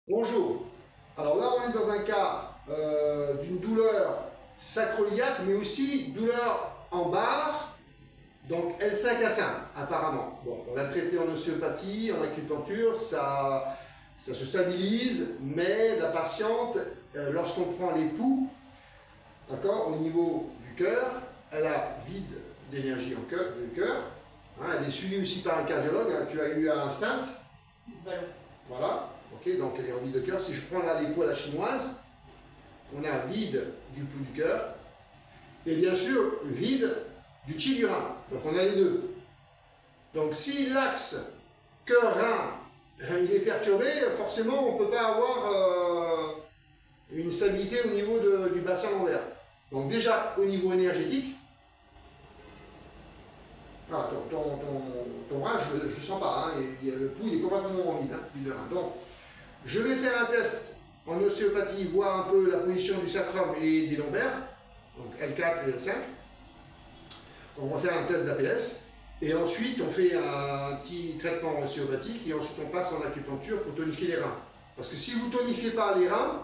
Bonjour. Alors là, on est dans un cas d'une douleur sacro-iliaque, mais aussi douleur en barre, donc L5-A5, apparemment. Bon, on l'a traité en ostéopathie, en acupuncture, ça se stabilise, mais la patiente, lorsqu'on prend les pouls, d'accord, au niveau du cœur, elle a vide d'énergie du cœur. Hein, elle est suivie aussi par un cardiologue. Hein, tu as eu un stent. Voilà. Ok, donc elle est en vide de cœur. Si je prends là les pouls à la chinoise, on a vide du pouls du cœur et bien sûr vide du qi du rein. Donc on a les deux. Donc si l'axe cœur-rein il est perturbé, forcément on ne peut pas avoir une stabilité au niveau du bassin lombaire. Donc déjà au niveau énergétique, ah, ton rein je ne sens pas, hein, le pouls il est complètement vide, hein, vide de rein. Donc je vais faire un test en ostéopathie, voir un peu la position du sacrum et des lombaires, donc L4 et L5. On va faire un test d'APS et ensuite on fait un petit traitement ostéopathique et ensuite on passe en acupuncture pour tonifier les reins. Parce que si vous ne tonifiez pas les reins,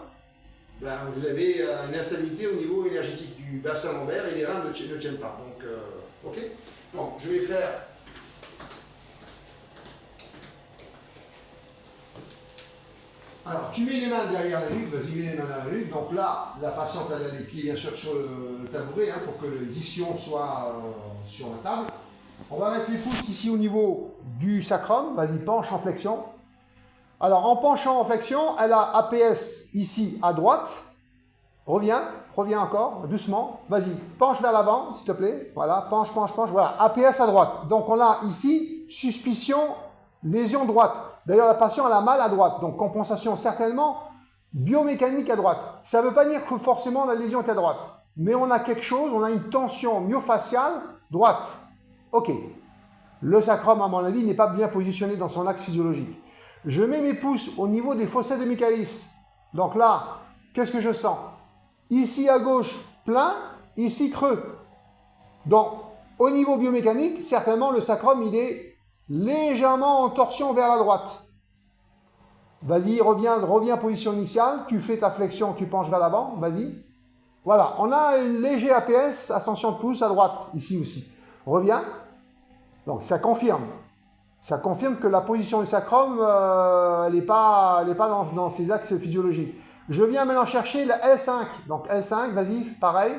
ben vous avez une instabilité au niveau énergétique du bassin lombaire et les reins ne tiennent pas. Donc, ok. Donc, je vais faire. Alors, tu mets les mains derrière la nuque, vas-y, mets les mains derrière la nuque. Donc là, la patiente elle a les pieds bien sûr sur le tabouret hein, pour que les ischions soient sur la table. On va mettre les pouces ici au niveau du sacrum. Vas-y, penche en flexion. Alors, en penchant en flexion, elle a APS ici à droite. Reviens encore, doucement. Vas-y, penche vers l'avant, s'il te plaît. Voilà, penche. Voilà, APS à droite. Donc, on a ici suspicion, lésion droite. D'ailleurs, la patiente, elle a mal à droite. Donc, compensation certainement biomécanique à droite. Ça ne veut pas dire que forcément la lésion est à droite. Mais on a quelque chose, on a une tension myofasciale droite. Ok. Le sacrum, à mon avis, n'est pas bien positionné dans son axe physiologique. Je mets mes pouces au niveau des fossés de Michaelis. Donc là, qu'est-ce que je sens? Ici à gauche, plein, ici creux. Donc, au niveau biomécanique, certainement le sacrum, il est légèrement en torsion vers la droite. Vas-y, reviens, position initiale, tu fais ta flexion, tu penches vers l'avant, vas-y. Voilà, on a une léger APS, ascension de pouce à droite, ici aussi. Reviens. Donc, ça confirme. Ça confirme que la position du sacrum, elle n'est pas dans ses axes physiologiques. Je viens maintenant chercher la L5. Donc L5, vas-y, pareil.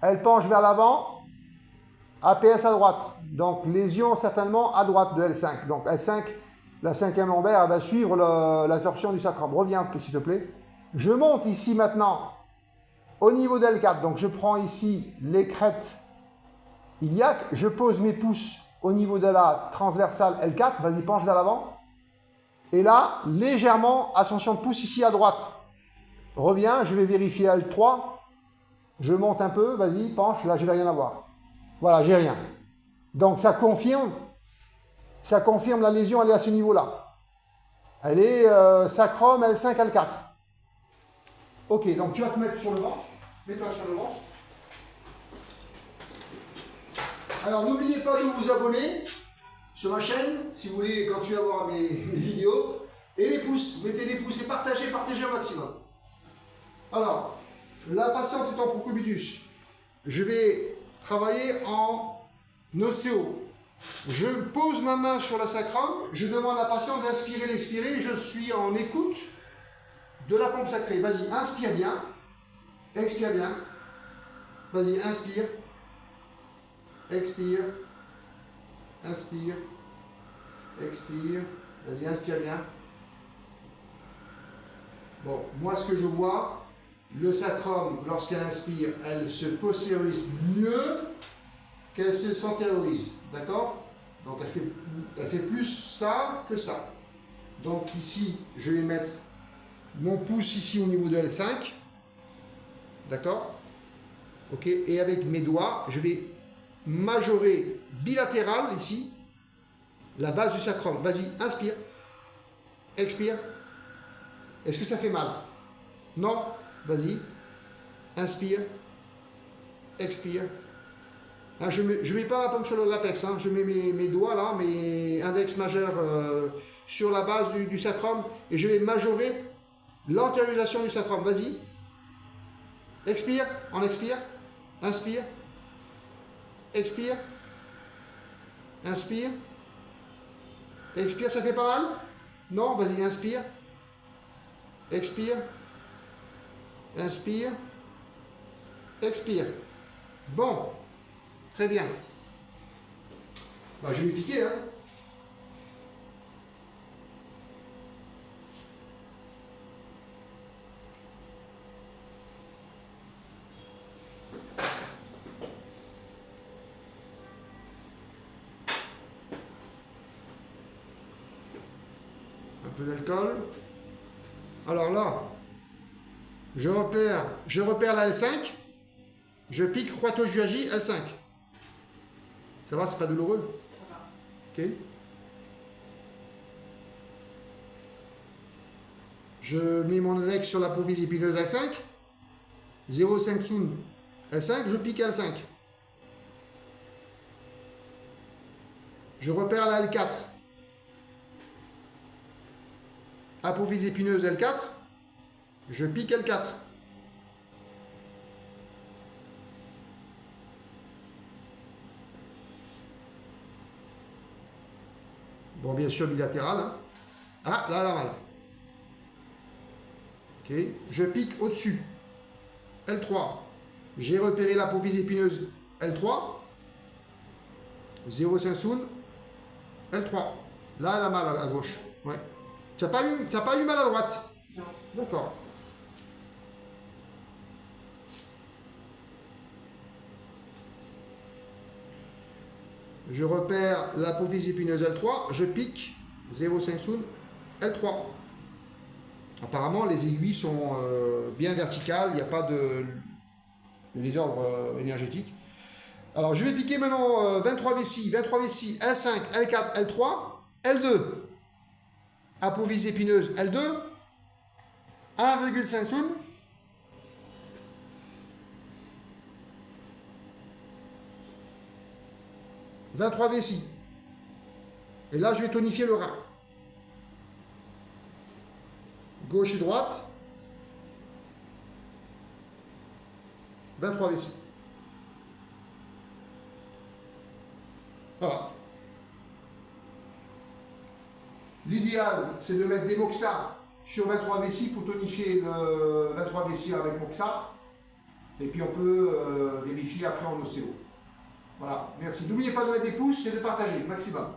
Elle penche vers l'avant. APS à droite. Donc lésion certainement à droite de L5. Donc L5, la cinquième lombaire, elle va suivre la torsion du sacrum. Reviens, s'il te plaît. Je monte ici maintenant au niveau de L4. Donc je prends ici les crêtes iliaques. Je pose mes pouces au niveau de la transversale L4, vas-y, penche vers l'avant. Et là, légèrement, ascension de pouce ici à droite. Reviens, je vais vérifier L3. Je monte un peu, vas-y, penche, là je vais rien avoir. Voilà, j'ai rien. Donc ça confirme la lésion, elle est à ce niveau-là. Elle est sacrum L5, L4. Ok, donc tu vas te mettre sur le ventre. Mets-toi sur le ventre. Alors n'oubliez pas de vous abonner sur ma chaîne, si vous voulez continuer à voir mes vidéos. Et les pouces, mettez les pouces et partagez un maximum. Alors, la patiente est en procubitus. Je vais travailler en ostéo. Je pose ma main sur la sacrum, je demande à la patiente d'inspirer, d'expirer. Je suis en écoute de la pompe sacrée. Vas-y, inspire bien. Expire bien. Vas-y, inspire. Expire, inspire, expire, vas-y, inspire bien. Bon, moi ce que je vois, le sacrum, lorsqu'elle inspire, elle se postériorise mieux qu'elle se centériorise, d'accord? Donc elle fait plus ça que ça. Donc ici, je vais mettre mon pouce ici au niveau de L5, d'accord? Ok, et avec mes doigts, je vais majorer bilatéral ici, la base du sacrum. Vas-y, inspire, expire. Est-ce que ça fait mal? Non? Vas-y, inspire, expire. Hein, je ne mets pas la paume sur l'apex, hein, je mets mes doigts là, mes index majeurs sur la base du sacrum et je vais majorer L'antériorisation du sacrum, vas-y. Expire, on expire. Inspire. Expire. Inspire. Expire, ça fait pas mal? Non, vas-y, inspire. Expire. Inspire. Expire. Bon. Très bien. Bah, je vais lui piquer, hein. Un peu d'alcool. Alors là, je repère la L5, je pique Huato-Juaji L5. Ça va, c'est pas douloureux? Ok. Je mets mon index sur l'apophyse épineuse L5, 0,5 Sun L5, je pique L5. Je repère la L4. Apophyse épineuse L4, je pique L4. Bon, bien sûr, bilatéral. Hein. Ah, là, là, mal. Ok, je pique au-dessus. L3. J'ai repéré l'apophyse épineuse L3. 0,5 Sun. L3. Là, elle a mal à gauche. Ouais. Tu n'as pas eu mal à droite? Non. D'accord. Je repère l'apophyse épineuse L3, je pique 0,5 Sun L3. Apparemment, les aiguilles sont bien verticales, il n'y a pas de désordre énergétique. Alors, je vais piquer maintenant 23 vessie, L5, L4, L3, L2. Apophyse épineuse L2, 1,5 Sun. « 23 vessie. Et là, je vais tonifier le rein. Gauche et droite. 23 vessie. Voilà. L'idéal, c'est de mettre des moxa sur 23 vessie pour tonifier le 23 vessie avec moxa. Et puis on peut vérifier après en ostéo. Voilà, merci. N'oubliez pas de mettre des pouces et de partager, maximum.